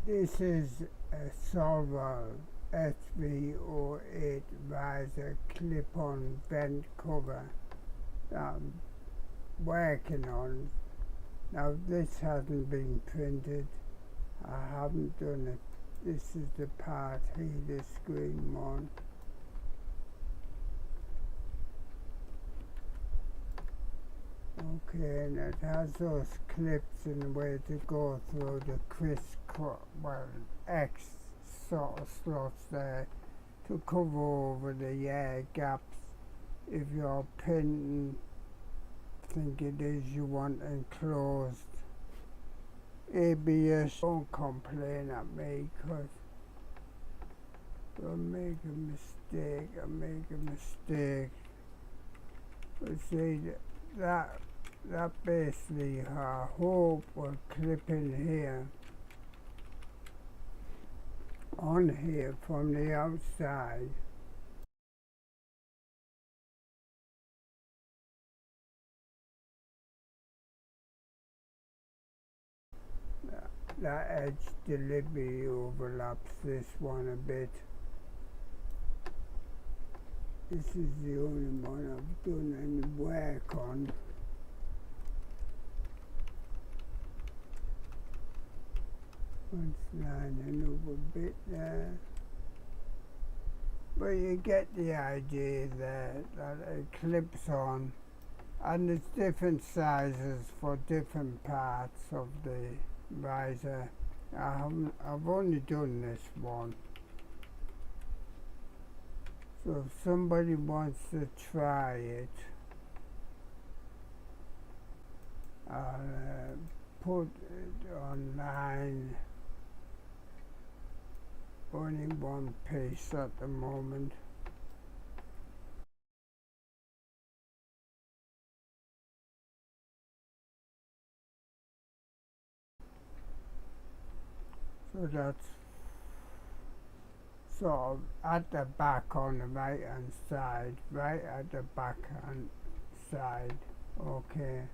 This is a SOVOL SV08 riser clip-on vent cover that I'm working on. Now this hasn't been printed, I haven't done it. This is the part here, the screen one. Okay, and it has those clips in the way to go through the X sort of slots there to cover over the air gaps if you're printing, think it is you want enclosed. ABS, don't complain at me, because I make a mistake. But see, that basically I hope will clip in here, on here from the outside. That edge deliberately overlaps this one a bit. This is the only one I've done any work on. One sliding over a bit there. But you get the idea there that it clips on, and there's different sizes for different parts of the riser. I've only done this one. So if somebody wants to try it, I'll put it online. Only one piece at the moment. So that's sort of at the back on the right hand side, right at the back hand side. Okay.